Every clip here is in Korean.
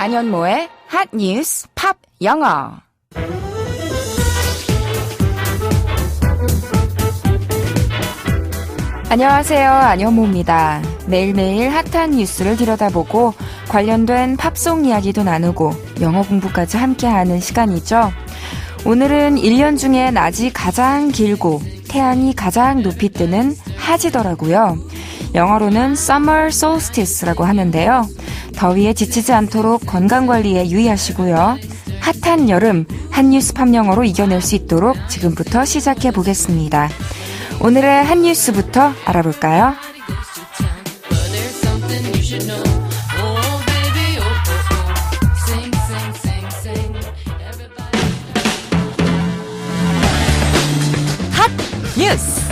안현모의 핫 뉴스 팝 영어. 안녕하세요. 안현모입니다. 매일매일 핫한 뉴스를 들여다보고 관련된 팝송 이야기도 나누고 영어 공부까지 함께하는 시간이죠. 오늘은 1년 중에 낮이 가장 길고 태양이 가장 높이 뜨는 하지더라고요. 영어로는 Summer Solstice라고 하는데요. 더위에 지치지 않도록 건강관리에 유의하시고요. 핫한 여름, 핫뉴스 팝 영어로 이겨낼 수 있도록 지금부터 시작해 보겠습니다. 오늘의 핫뉴스부터 알아볼까요? 핫뉴스!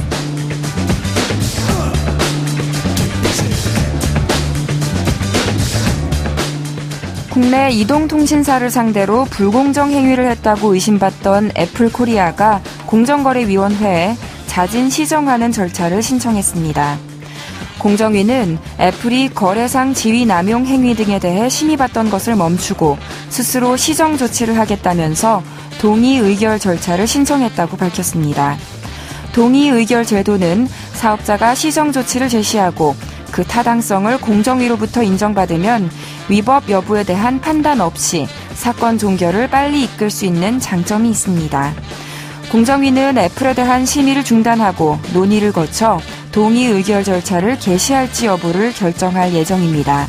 국내 이동통신사를 상대로 불공정 행위를 했다고 의심받던 애플코리아가 공정거래위원회에 자진 시정하는 절차를 신청했습니다. 공정위는 애플이 거래상 지위 남용 행위 등에 대해 심의받던 것을 멈추고 스스로 시정 조치를 하겠다면서 동의 의결 절차를 신청했다고 밝혔습니다. 동의 의결 제도는 사업자가 시정 조치를 제시하고 그 타당성을 공정위로부터 인정받으면 위법 여부에 대한 판단 없이 사건 종결을 빨리 이끌 수 있는 장점이 있습니다. 공정위는 애플에 대한 심의를 중단하고 논의를 거쳐 동의 의결 절차를 개시할지 여부를 결정할 예정입니다.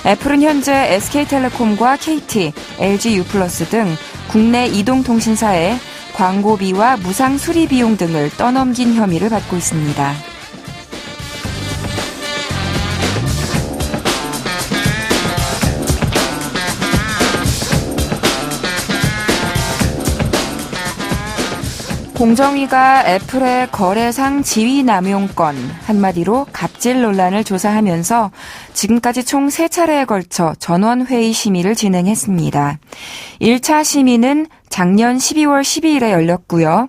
애플은 현재 SK텔레콤과 KT, LG U+, 등 국내 이동통신사에 광고비와 무상 수리 비용 등을 떠넘긴 혐의를 받고 있습니다. 공정위가 애플의 거래상 지위 남용 건, 한마디로 갑질 논란을 조사하면서 지금까지 총 3차례에 걸쳐 전원회의 심의를 진행했습니다. 1차 심의는 작년 12월 12일에 열렸고요.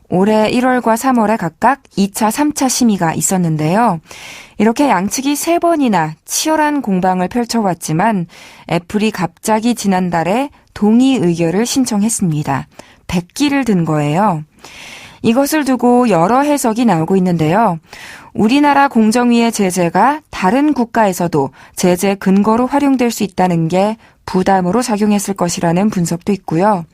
올해 1월과 3월에 각각 2차, 3차 심의가 있었는데요. 이렇게 양측이 3번이나 치열한 공방을 펼쳐왔지만 애플이 갑자기 지난달에 동의 의결을 신청했습니다. 100기를 든 거예요. 이것을 두고 여러 해석이 나오고 있는데요. 우리나라 공정위의 제재가 다른 국가에서도 제재 근거로 활용될 수 있다는 게 부담으로 작용했을 것이라는 분석도 있고요.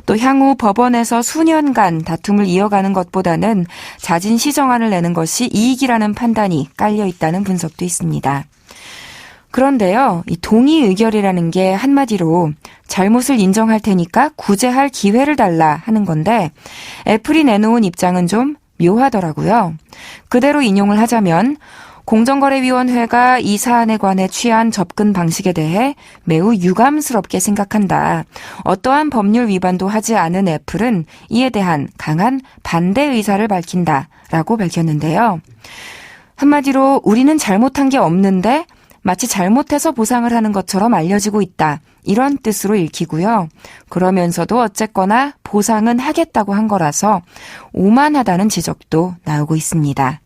또 향후 법원에서 수년간 다툼을 이어가는 것보다는 자진 시정안을 내는 것이 이익이라는 판단이 깔려 있다는 분석도 있습니다. 그런데요, 이 동의 의결이라는 게 한마디로 잘못을 인정할 테니까 구제할 기회를 달라 하는 건데 애플이 내놓은 입장은 좀 묘하더라고요. 그대로 인용을 하자면 공정거래위원회가 이 사안에 관해 취한 접근 방식에 대해 매우 유감스럽게 생각한다. 어떠한 법률 위반도 하지 않은 애플은 이에 대한 강한 반대 의사를 밝힌다라고 밝혔는데요. 한마디로 우리는 잘못한 게 없는데 마치 잘못해서 보상을 하는 것처럼 알려지고 있다. 이런 뜻으로 읽히고요. 그러면서도 어쨌거나 보상은 하겠다고 한 거라서 오만하다는 지적도 나오고 있습니다.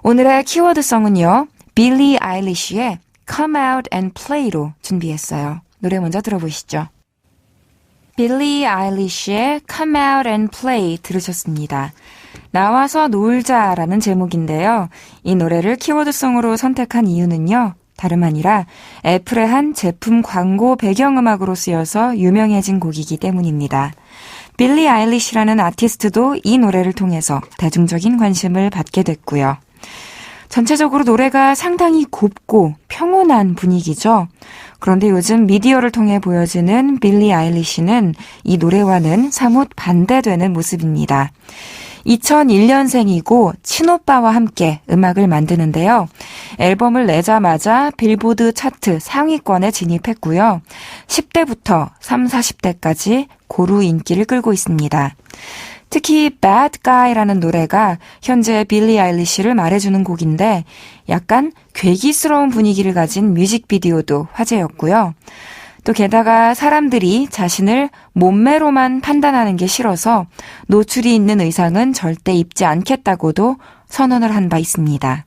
오늘의 키워드성은요. 빌리 아일리시의 Come Out and Play로 준비했어요. 노래 먼저 들어보시죠. 빌리 아일리시의 Come Out and Play 들으셨습니다. 나와서 놀자라는 제목인데요. 이 노래를 키워드송으로 선택한 이유는요. 다름 아니라 애플의 한 제품 광고 배경음악으로 쓰여서 유명해진 곡이기 때문입니다. 빌리 아일리시라는 아티스트도 이 노래를 통해서 대중적인 관심을 받게 됐고요. 전체적으로 노래가 상당히 곱고 평온한 분위기죠. 그런데 요즘 미디어를 통해 보여지는 빌리 아일리시는 이 노래와는 사뭇 반대되는 모습입니다. 2001년생이고 친오빠와 함께 음악을 만드는데요. 앨범을 내자마자 빌보드 차트 상위권에 진입했고요. 10대부터 30, 40대까지 고루 인기를 끌고 있습니다. 특히 Bad Guy라는 노래가 현재 빌리 아일리시를 말해주는 곡인데 약간 괴기스러운 분위기를 가진 뮤직비디오도 화제였고요. 또 게다가 사람들이 자신을 몸매로만 판단하는 게 싫어서 노출이 있는 의상은 절대 입지 않겠다고도 선언을 한 바 있습니다.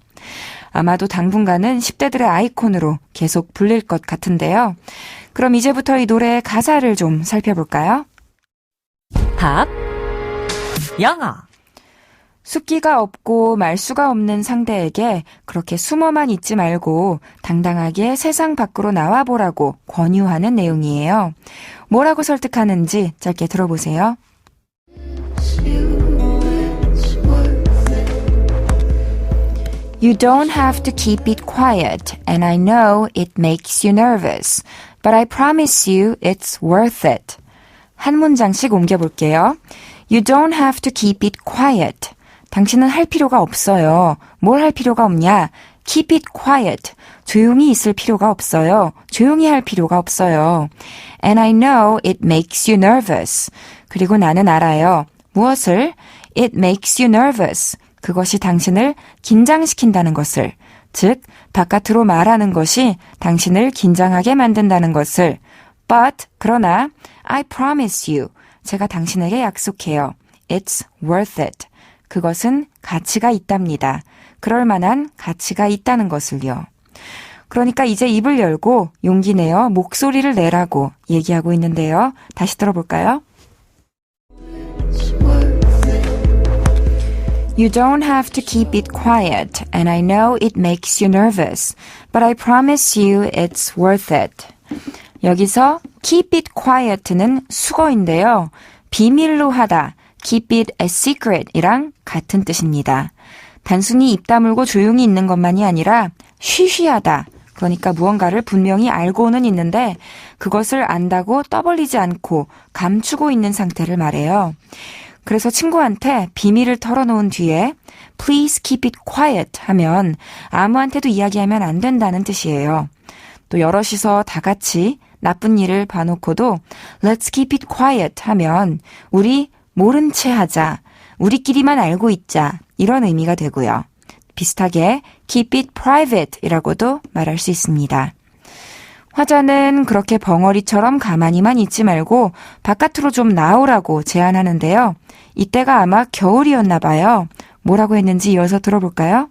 아마도 당분간은 10대들의 아이콘으로 계속 불릴 것 같은데요. 그럼 이제부터 이 노래의 가사를 좀 살펴볼까요? 밥, 영어. 숫기가 없고 말수가 없는 상대에게 그렇게 숨어만 있지 말고 당당하게 세상 밖으로 나와보라고 권유하는 내용이에요. 뭐라고 설득하는지 짧게 들어보세요. You don't have to keep it quiet, and I know it makes you nervous, but I promise you it's worth it. 한 문장씩 옮겨볼게요. You don't have to keep it quiet. 당신은 할 필요가 없어요. 뭘 할 필요가 없냐? Keep it quiet. 조용히 있을 필요가 없어요. 조용히 할 필요가 없어요. And I know it makes you nervous. 그리고 나는 알아요. 무엇을? It makes you nervous. 그것이 당신을 긴장시킨다는 것을. 즉, 바깥으로 말하는 것이 당신을 긴장하게 만든다는 것을. But, 그러나, I promise you. 제가 당신에게 약속해요. It's worth it. 그것은 가치가 있답니다. 그럴 만한 가치가 있다는 것을요. 그러니까 이제 입을 열고 용기 내어 목소리를 내라고 얘기하고 있는데요. 다시 들어볼까요? You don't have to keep it quiet, and I know it makes you nervous, but I promise you it's worth it. 여기서 keep it quiet는 수거인데요. 비밀로 하다, keep it a secret 이랑 같은 뜻입니다. 단순히 입 다물고 조용히 있는 것만이 아니라 쉬쉬하다. 그러니까 무언가를 분명히 알고는 있는데 그것을 안다고 떠벌리지 않고 감추고 있는 상태를 말해요. 그래서 친구한테 비밀을 털어놓은 뒤에 Please keep it quiet 하면 아무한테도 이야기하면 안 된다는 뜻이에요. 또 여럿이서 다 같이 나쁜 일을 봐놓고도 Let's keep it quiet 하면 우리 모른 채 하자, 우리끼리만 알고 있자 이런 의미가 되고요. 비슷하게 keep it private 이라고도 말할 수 있습니다. 화자는 그렇게 벙어리처럼 가만히만 있지 말고 바깥으로 좀 나오라고 제안하는데요. 이때가 아마 겨울이었나 봐요. 뭐라고 했는지 이어서 들어볼까요?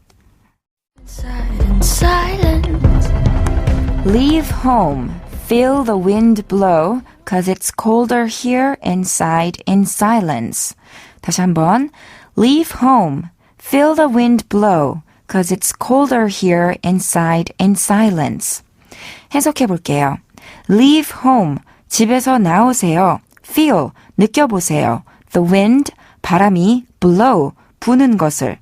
Leave home, feel the wind blow, cause it's colder here inside in silence. 다시 한번. Leave home, feel the wind blow, cause it's colder here inside in silence. 해석해 볼게요. Leave home, 집에서 나오세요. Feel, 느껴보세요. The wind, 바람이 blow, 부는 것을.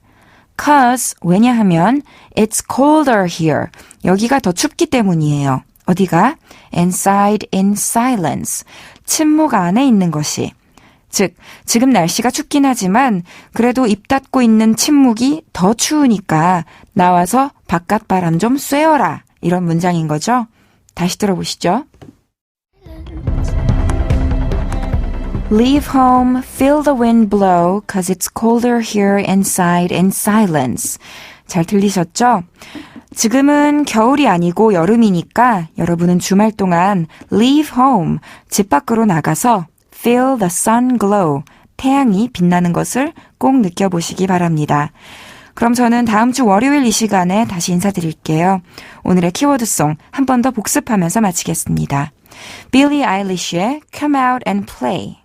Cause, 왜냐하면 it's colder here, 여기가 더 춥기 때문이에요. 어디가? Inside in silence, 침묵 안에 있는 것이. 즉, 지금 날씨가 춥긴 하지만 그래도 입 닫고 있는 침묵이 더 추우니까 나와서 바깥 바람 좀 쐬어라. 이런 문장인 거죠. 다시 들어보시죠. Leave home, feel the wind blow, cause it's colder here inside in silence. 잘 들리셨죠? 지금은 겨울이 아니고 여름이니까 여러분은 주말 동안 leave home, 집 밖으로 나가서 feel the sun glow, 태양이 빛나는 것을 꼭 느껴보시기 바랍니다. 그럼 저는 다음 주 월요일 이 시간에 다시 인사드릴게요. 오늘의 키워드송 한 번 더 복습하면서 마치겠습니다. Billie Eilish의 Come Out and Play.